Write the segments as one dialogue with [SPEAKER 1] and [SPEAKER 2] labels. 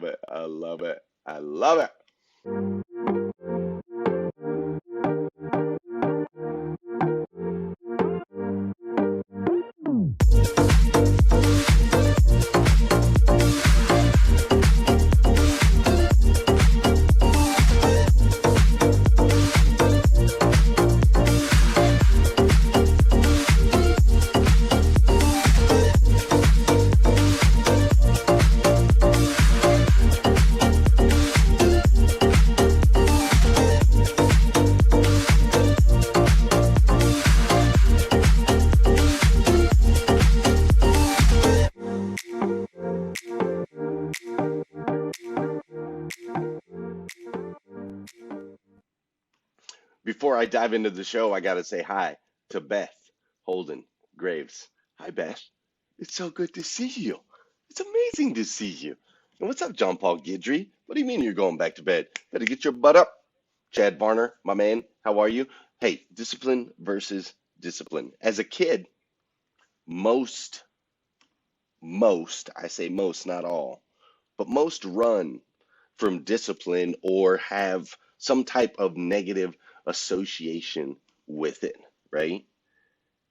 [SPEAKER 1] love it. I love it. I love it. Before I dive into the show, I got to say hi to Beth Holden Graves. Hi, Beth. It's so good to see you. It's amazing to see you. And what's up, John Paul Guidry? What do you mean you're going back to bed? Better get your butt up. Chad Varner, my man, how are you? Hey, discipline versus discipline. As a kid, most, I say most, not all, but most run from discipline or have some type of negative association with it, right?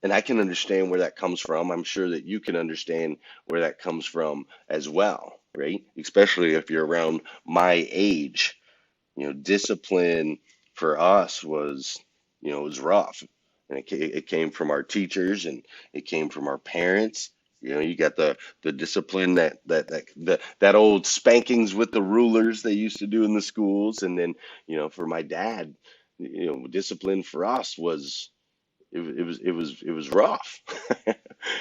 [SPEAKER 1] And I can understand where that comes from. I'm sure that you can understand where that comes from as well, right? Especially if you're around my age. Discipline for us was, it was rough. And it came from our teachers and it came from our parents. You got the discipline that old spankings with the rulers they used to do in the schools. And then, for my dad, discipline for us was it was rough.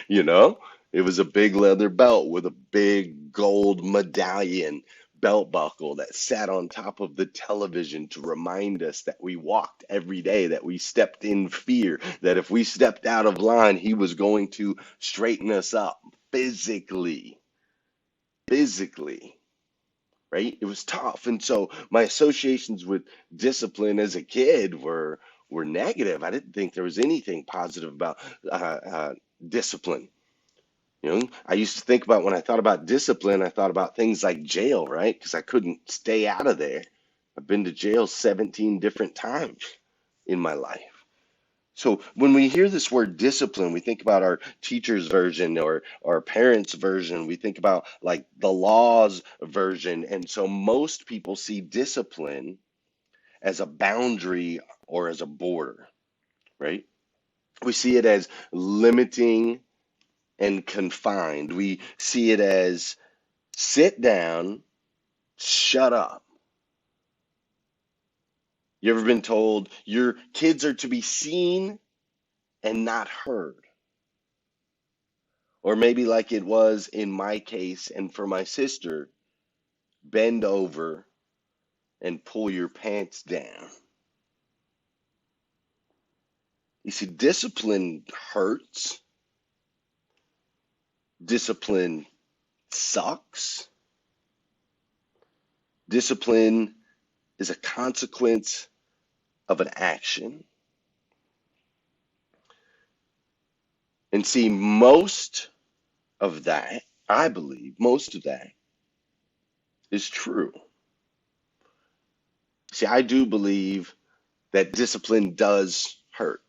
[SPEAKER 1] you know it was a big leather belt with a big gold medallion belt buckle that sat on top of the television to remind us that we walked every day, that we stepped in fear, that if we stepped out of line he was going to straighten us up physically, right? It was tough. And so my associations with discipline as a kid were negative. I didn't think there was anything positive about discipline. I used to think about, when I thought about discipline, I thought about things like jail, right? Because I couldn't stay out of there. I've been to jail 17 different times in my life. So when we hear this word discipline, we think about our teacher's version or our parents' version. We think about like the law's version. And so most people see discipline as a boundary or as a border, right? We see it as limiting and confined. We see it as sit down, shut up. You ever been told your kids are to be seen and not heard? Or maybe like it was in my case and for my sister, bend over and pull your pants down. You see, discipline hurts. Discipline sucks. Discipline is a consequence of an action. And see, most of that, I believe, most of that is true. See, I do believe that discipline does hurt.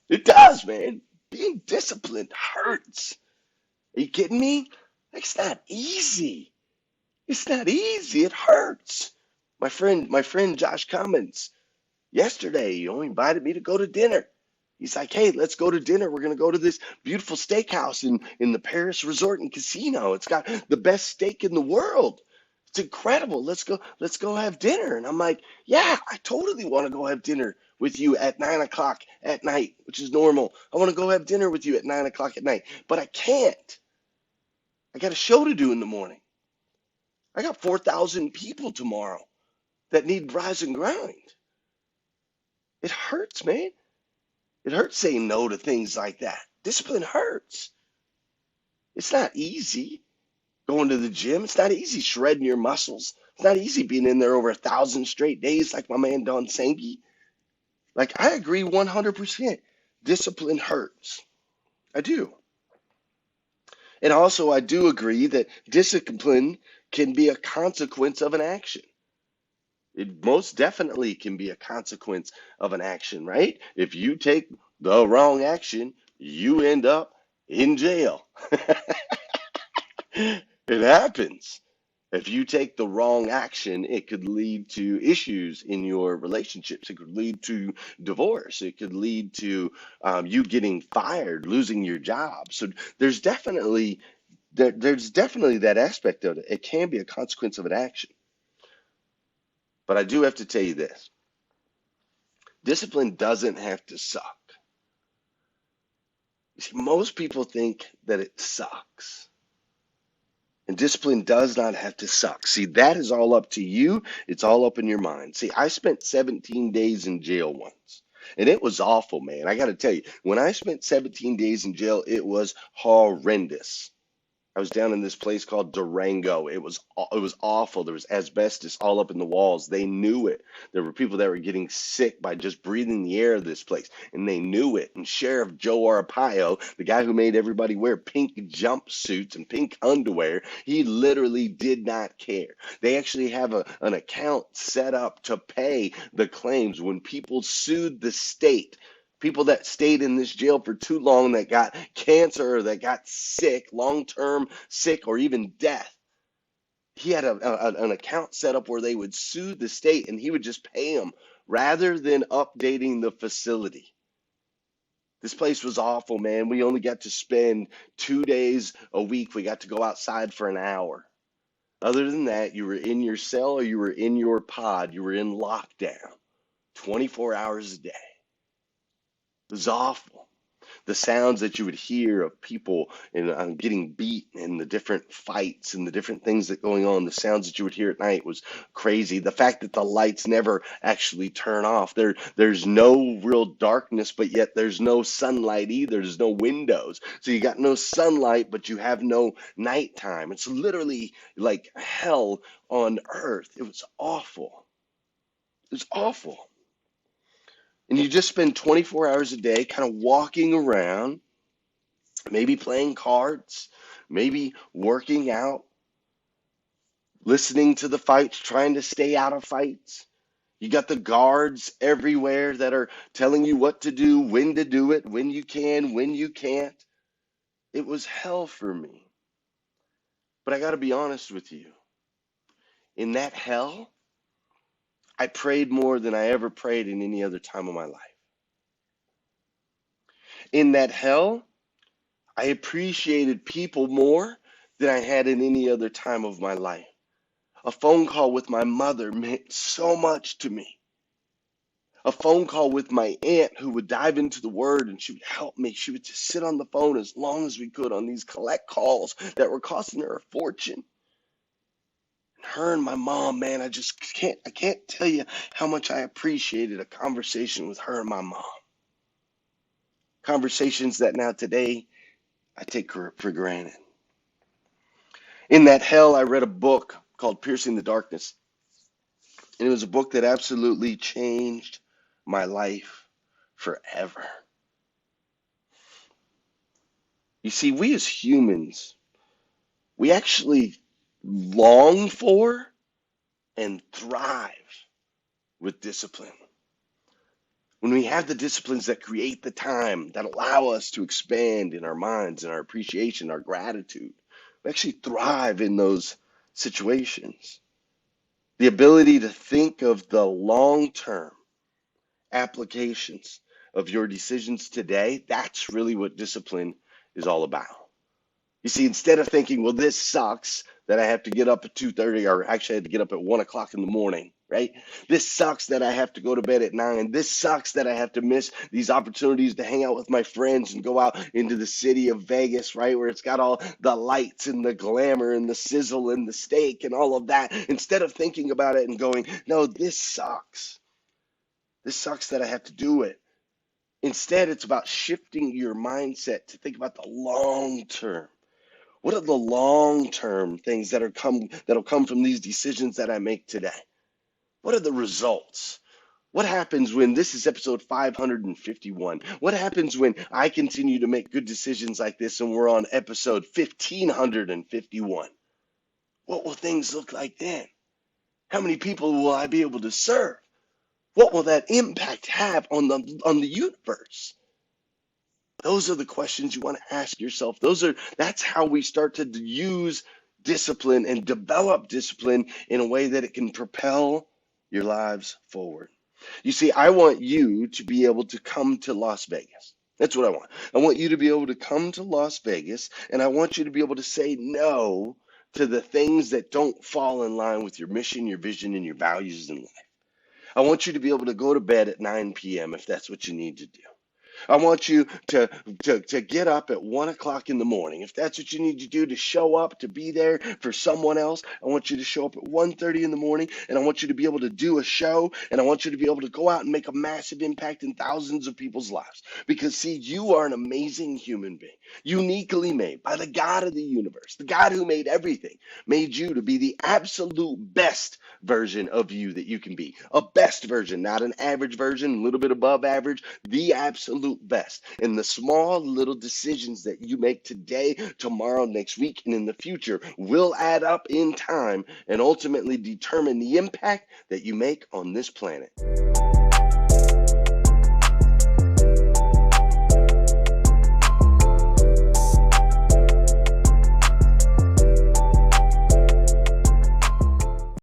[SPEAKER 1] It does, man. Being disciplined hurts. Are you kidding me? It's not easy. It's not easy. It hurts. My friend Josh Cummins, yesterday, invited me to go to dinner. He's like, hey, let's go to dinner. We're going to go to this beautiful steakhouse in the Paris Resort and Casino. It's got the best steak in the world. It's incredible. Let's go have dinner. And I'm like, yeah, I totally want to go have dinner with you at 9 o'clock at night, which is normal. I want to go have dinner with you at 9 o'clock at night, but I can't. I got a show to do in the morning. I got 4,000 people tomorrow that need rise and grind. It hurts, man. It hurts saying no to things like that. Discipline hurts. It's not easy going to the gym. It's not easy shredding your muscles. It's not easy being in there over 1,000 straight days like my man Don Sankey. Like, I agree 100%. Discipline hurts. I do. And also, I do agree that discipline can be a consequence of an action. It most definitely can be a consequence of an action, right? If you take the wrong action, you end up in jail. It happens. If you take the wrong action, it could lead to issues in your relationships. It could lead to divorce. It could lead to you getting fired, losing your job. So there's definitely that aspect of it. It can be a consequence of an action. But I do have to tell you this: discipline doesn't have to suck. You see, most people think that it sucks. And discipline does not have to suck. See, that is all up to you. It's all up in your mind. See, I spent 17 days in jail once, and it was awful, man. I got to tell you, when I spent 17 days in jail, it was horrendous. I was down in this place called Durango. It was awful. There was asbestos all up in the walls. They knew it. There were people that were getting sick by just breathing the air of this place, and they knew it. And Sheriff Joe Arpaio, the guy who made everybody wear pink jumpsuits and pink underwear, he literally did not care. They actually have an account set up to pay the claims when people sued the state. People that stayed in this jail for too long, that got cancer or that got sick, long-term sick, or even death. He had an account set up where they would sue the state and he would just pay them rather than updating the facility. This place was awful, man. We only got to spend 2 days a week. We got to go outside for an hour. Other than that, you were in your cell or you were in your pod. You were in lockdown 24 hours a day. It was awful. The sounds that you would hear of people and getting beat and the different fights and the different things that going on, the sounds that you would hear at night was crazy. The fact that the lights never actually turn off. There's no real darkness, but yet there's no sunlight either. There's no windows. So you got no sunlight, but you have no nighttime. It's literally like hell on earth. It was awful. It was awful. And you just spend 24 hours a day kind of walking around, maybe playing cards, maybe working out, listening to the fights, trying to stay out of fights. You got the guards everywhere that are telling you what to do, when to do it, when you can, when you can't. It was hell for me. But I got to be honest with you. In that hell, I prayed more than I ever prayed in any other time of my life. In that hell, I appreciated people more than I had in any other time of my life. A phone call with my mother meant so much to me. A phone call with my aunt who would dive into the word and she would help me. She would just sit on the phone as long as we could on these collect calls that were costing her a fortune. And her and my mom, man, I can't tell you how much I appreciated a conversation with her and my mom. Conversations that now today I take for granted. In that hell, I read a book called Piercing the Darkness. And it was a book that absolutely changed my life forever. You see, we as humans, we actually long for and thrive with discipline. When we have the disciplines that create the time, that allow us to expand in our minds and our appreciation, our gratitude, we actually thrive in those situations. The ability to think of the long-term applications of your decisions today, that's really what discipline is all about. You see, instead of thinking, well, this sucks that I have to get up at 2:30, or actually I had to get up at 1 o'clock in the morning, right? This sucks that I have to go to bed at 9. This sucks that I have to miss these opportunities to hang out with my friends and go out into the city of Vegas, right? Where it's got all the lights and the glamour and the sizzle and the steak and all of that. Instead of thinking about it and going, no, this sucks. This sucks that I have to do it. Instead, it's about shifting your mindset to think about the long term. What are the long-term things that'll come from these decisions that I make today? What are the results? What happens when this is episode 551? What happens when I continue to make good decisions like this and we're on episode 1551? What will things look like then? How many people will I be able to serve? What will that impact have on the universe? Those are the questions you want to ask yourself. That's how we start to use discipline and develop discipline in a way that it can propel your lives forward. You see, I want you to be able to come to Las Vegas. That's what I want. I want you to be able to come to Las Vegas, and I want you to be able to say no to the things that don't fall in line with your mission, your vision, and your values in life. I want you to be able to go to bed at 9 p.m. if that's what you need to do. I want you to get up at 1 o'clock in the morning. If that's what you need to do to show up, to be there for someone else, I want you to show up at 1:30 in the morning, and I want you to be able to do a show, and I want you to be able to go out and make a massive impact in thousands of people's lives. Because see, you are an amazing human being, uniquely made by the God of the universe, the God who made everything, made you to be the absolute best version of you that you can be. A best version, not an average version, a little bit above average, the absolute best. And the small little decisions that you make today, tomorrow, next week, and in the future will add up in time and ultimately determine the impact that you make on this planet.